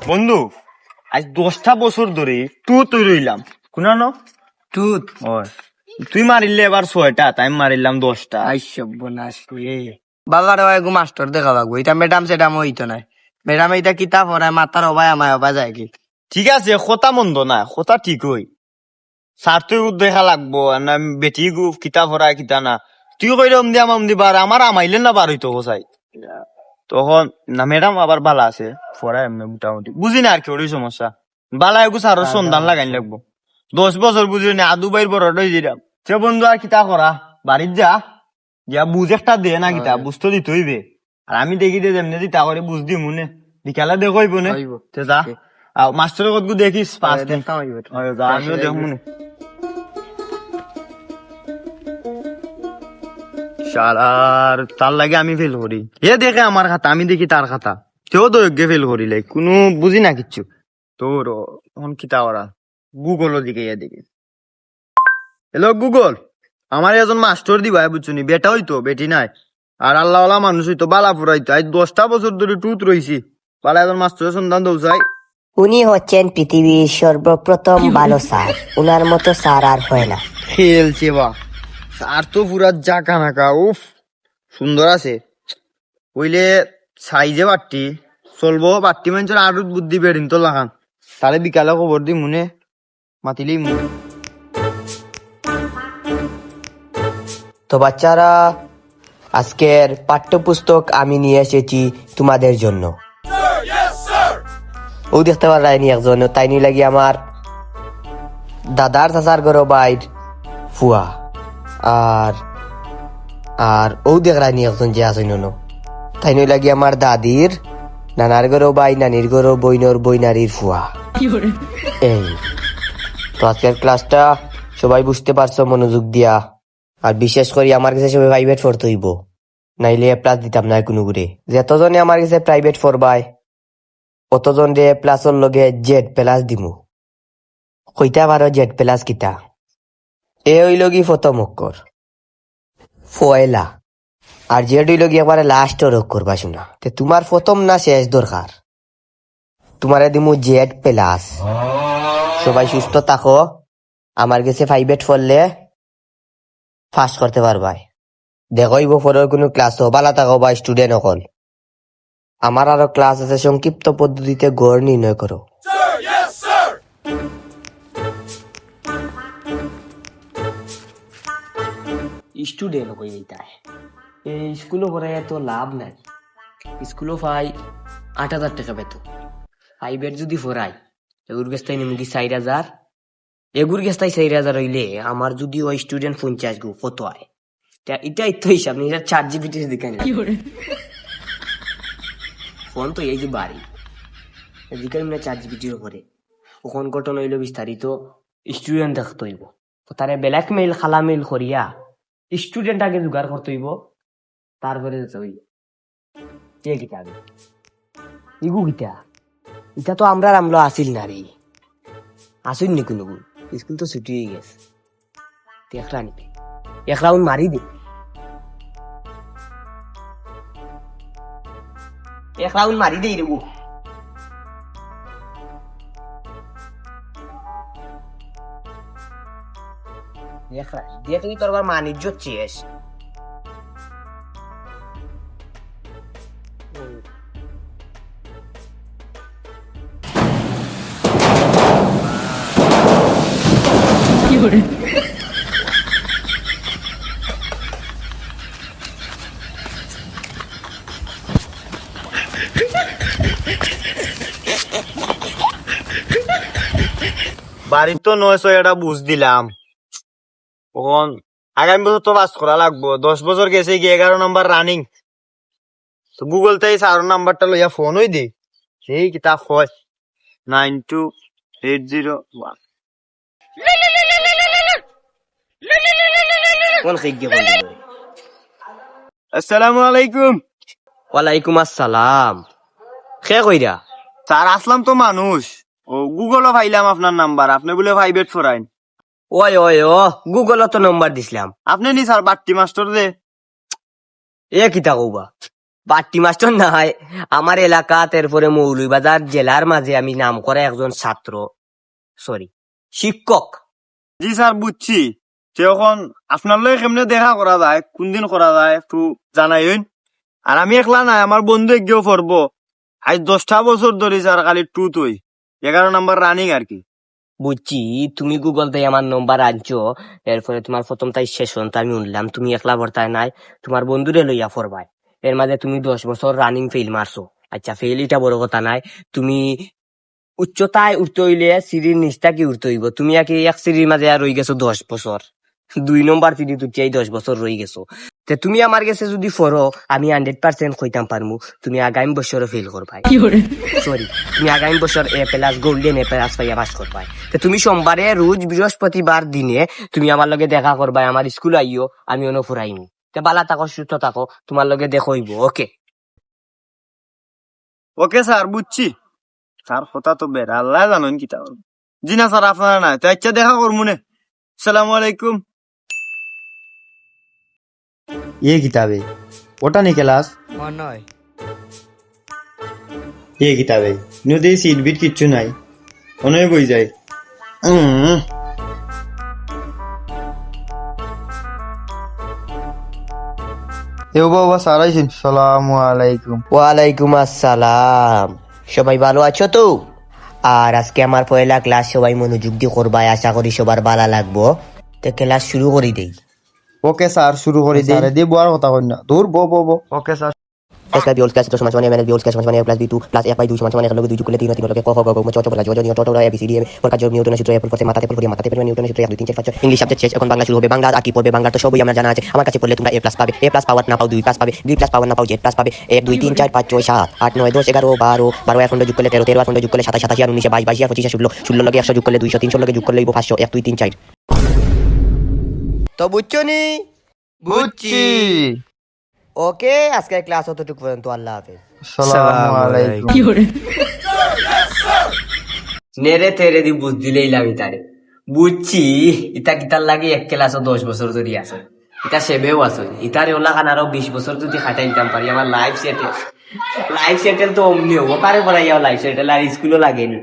বন্ধু আজ 10টা বছর ধরে তুই রইলাম কোন টুত তুই মারিলে এবার 6টা তাই মারিলাম 10টা। বনাস বাবার এগু মাস্টার দেখা লাগবো এটা ম্যাডাম সেডাম হইতো নাই ম্যাডাম এটা কিতাব পড়ায় মাতার অবায় আমায় অবা যায় কি ঠিক আছে কথা মন্দ না কথা ঠিক হই স্যার তুই দেখা লাগবো না বেটি গু কিতা ভরা কিতা না তুই কইরম দিয়া মাম দিবার আমার আমাইলে না বার হইতো হোসাই তখন না ম্যাডাম আবার বালা আছে পড়ায় এমনি মোটামুটি বুঝি না আর কি ওর সমস্যা বালা এগু স্যারের সন্ধান লাগাইন লাগবো 10 বছর বুঝি না আদু বাইর বড় দিলাম সে বন্ধু আর কিতা করা বাড়ির যা গিয়া বুঝ একটা দে না কিতা বুঝতে দিত হইবে আর আমি দেখি দে যেমনি দিতা করে বুঝ দি মনে বিকালে দেখো হইব না যা মাস্টারের কত দেখিস 5 দিন আমিও দেখ মনে শালার তার লাগে আমি ফেল করি এ দেখে আমার খাতা আমি দেখি তার খাতা কেউ তো ফেল করিলে কোনো বুঝি না কিচ্ছু তোর এখন কিতা ওরা গুগলের দিকে ইয়ে দেখি হ্যালো গুগল আমার একজন মাস্টার দিবা বুঝছুনি বেটা হইতো বেটি নাই আর আল্লাহওয়ালা মানুষ হইতো বালা ফুরাইতো আজ 10টা বছর ধরে টুত রইছি বালা একজন মাস্টারের সন্ধান দৌসাই উনি হচ্ছেন পৃথিবীর সর্বপ্রথম ভালো স্যার উনার মতো স্যার আর হয় না খেলছে বা আর তো পুরা জাকা নাকা উফ সুন্দর আছে ওইলে সাইজে বাট্টি চলবো বাট্টি মানুষের আরো বুদ্ধি বেড়িন তো লাগান তাহলে বিকালে খবর দি মনে মাতিলেই মনে তো বাচ্চারা আজকের পাঠ্যপুস্তক আমি নিয়ে এসেছি তোমাদের জন্য ও দেখতে পারাইনি একজন তাই নিয়ে লাগি আমার দাদার চাচার ঘর বাইর ফুয়া আর আর ও দেখরাইনি একজন যে আছে নো তাই নিয়ে লাগি আমার দাদির নানার ঘর বাই নানির ঘর বইনর বইনারির ফুয়া এই তো আজকের ক্লাসটা সবাই বুঝতে পারছো মনোযোগ দিয়া আর বিশেষ করে আমার কাছে সবাই প্রাইভেট পড়তে হইব নাইলে প্লাস দিতাম না কোনো করে যতজনে আমার কাছে প্রাইভেট পড়বাই অতজন রে প্লাসর লগে জেড প্লাস দিমু কইতা পারো জেড প্লাস কিতা এ হইল কি প্রথম অক্ষর ফয়লা আর জেড হইল কি একবারে লাস্টের অক্ষর বা শোনা তে তোমার প্রথম না শেষ দরকার তোমারে দিমু জেড প্লাস সবাই সুস্থ থাকো আমার কাছে প্রাইভেট পড়লে ফার্স্ট করতে পারবাই দেখইব পরের কোনো ক্লাস বালা থাকো বা স্টুডেন্ট অকল আমার আরো ক্লাস আছে সংক্ষিপ্ত পদ্ধতিতে গড় নির্ণয় করো স্টুডেন্ট কই এইটা এই স্কুলে পড়াই এত লাভ নাই স্কুলও পাই 8,000 টাকা বেতন প্রাইভেট যদি পড়াই এগুর গেস্তাই নিমকি 4,000 এগুর গেস্তাই 4,000 হইলে আমার যদি ওই স্টুডেন্ট 50 গো কত হয় এটাই তো হিসাব নেই এটা 4 জিবি দেখাই ফোন তো এই যে বাড়ি এদিকে মানে 4 জিবি করে ওখান ঘটনা হইলো বিস্তারিত স্টুডেন্ট দেখতে হইব তারে ব্ল্যাকমেইল খালামেইল করিয়া স্টুডেন্ট আগে জোগাড় করতে হইব তারপরে যেতে হইব কে গীতা আগে ইগু গীতা এটা তো আমরা আমলো আসিল না রে আসুন নি কোনো স্কুল তো ছুটি হয়ে গেছে দেখরা নিবে এক রাউন্ড মারি দে এক রাউন্ড মারি দেই রে দিয়ে তুই তোর মানিজ্য চেয়েস বাড়ির তো 900 এটা বুঝ দিলাম তখন আগামী বছর তো পাস করা লাগবো 10 বছর গেছে কি 11 নম্বর রানিং তো গুগল থেকে 4 নাম্বারটা লইয়া ফোন হই দি সেই কিতাব হয় 92801 কোন খেগে বন্ধু আসসালামু আলাইকুম ওয়ালাইকুম আসসালাম কে কইরা স্যার আসলাম তো মানুষ ও গুগলও পাইলাম আপনার নাম্বার আপনি বলে প্রাইভেট ফরাইন ওই ওই ও গুগল তো নম্বর দিছিলাম আপনি নি স্যার বাট্টি মাস্টার দে এ কিতা কৌবা পাট্টি মাস্টার না হয় আমার এলাকা এরপরে মৌলভীবাজার জেলার মাঝে আমি নাম করে একজন ছাত্র সরি শিক্ষক। জি স্যার বুঝছি। এখন আপনার লগে কেমনে দেখা করা যায়, কোন দিন করা যায় একটু জানাইন। আর আমি একলা নাই, আমার বন্ধু একগেও পড়বো। আজ 10টা বছর ধরে স্যার খালি টুত হই, 11 নাম্বার রানিং আর কি। বুঝছি তুমি গুগল দিয়ে আমার নম্বর আনছো, এরপরে তোমার প্রথম তাই সেশন আমি উনলাম তুমি একলা ভর্তায় নাই, তোমার বন্ধুরে লইয়া পড়বাই। এর মাঝে তুমি 10 বছর রানিং ফেল মারছো। আচ্ছা ফেল এটা বড় কথা নাই, তুমি উচ্চতায় উঠতে হইলে সিঁড়ির নিচটা কি উঠতে হইব, তুমি আর কি এক সিঁড়ির মাঝে আর রয়ে গেছো 10 বছর, 2 নম্বর সিঁড়ি তুই 10 বছর রয়ে গেছো। তে তুমি আমার কাছে যদি পড়ো আমি 100% কইতাম পারমু তুমি আগামী বছরও ফেল করবাই। সরি, তুমি আগামী বছর A+ গোল্ডেন A+ পাইয়া পাস করবাই। তো তুমি সোমবারে রোজ বৃহস্পতিবার দিনে তুমি আমার লগে দেখা করবাই, আমার স্কুল আইও, আমি অন্য ফুরাইনি। তে বালা থাকো, সুস্থ থাকো, তোমার লগে দেখো হইব। ওকে ওকে স্যার বুঝছি। স্যার কথা তো বেড়া আল্লাহ জানেন কি তা। জি না স্যার আপনারা নাই তো, আচ্ছা দেখা করবো নে। আসসালামু আলাইকুম। ये किताबें ওটা নি ক্লাস মনে হয় ये किताबें নদী সিট বিট কিচ্ছু নাই, অনেক বই যায়। এ বাবা স্যার আইছেন, সালামু আলাইকুম। ওয়ালাইকুম আসসালাম। সবাই ভালো আছো তো? আর আজকে আমার পয়লা ক্লাস, সবাই মনোযোগ দিয়ে করবাই, আশা করি সবার ভালো লাগবো। তো ক্লাস শুরু করে দেই। ওকে স্যার শুরু করে দিই। আরে দি বুয়ার কথা কই না, দূর বো বো বো। Okay sir. S by B whole square is equal to minus B whole square is equal to plus B2 plus F by 2 সমান সমান 1 লগে 2 যোগ করলে 3 3 লগে ক খ গ ঘ চ চ বলা জ জ ট ট A B C D পর কাজ নিউটনের সূত্র এর পর মাথাতে পড়ে মাথাতে পড়ে নিউটনের সূত্র 1 2 3 4 5 ইংলিশ সাবজেক্ট শেষ, এখন বাংলা শুরু হবে। বাংলা আর কি পড়বে, বাংলা তো সবই আমরা জানা আছে। আমার কাছে পড়লে তোমরা A+ পাবে, A+ পাওয়ার না পাও 2+ পাবে, 2+ পাওয়ার না পাও Z+ পাবে। 1 2 3 4 5 6 7 8 9 10 11 12 12 এখন যোগ করলে 13 13 এখন যোগ করলে 27 27 আর 19 22 22 আর 25 16 16 লগে 100 যোগ করলে 200 300 লগে যোগ করলে 500 1 2 3 4। তো বুঝছো নি? বুঝছি। ওকে, আজকের ক্লাস অতটুকু পর্যন্ত। আল্লাহ হাফেজ। আসসালামু আলাইকুম। নেরে তেরে দি বুঝ দিলেই লামি তারে বুঝছি। ইতা কিতার লাগে 1 ক্লাসও 10 বছর ধরে আছে, ইতা সেবেও আছে, ইতারে ওলা খান আরো 20 বছর যদি খাটাই দিতাম পারি আমার লাইফ সেটেল তো অমনি হবো। তারে পড়াই লাইফ সেটেল আর স্কুলও লাগেনি।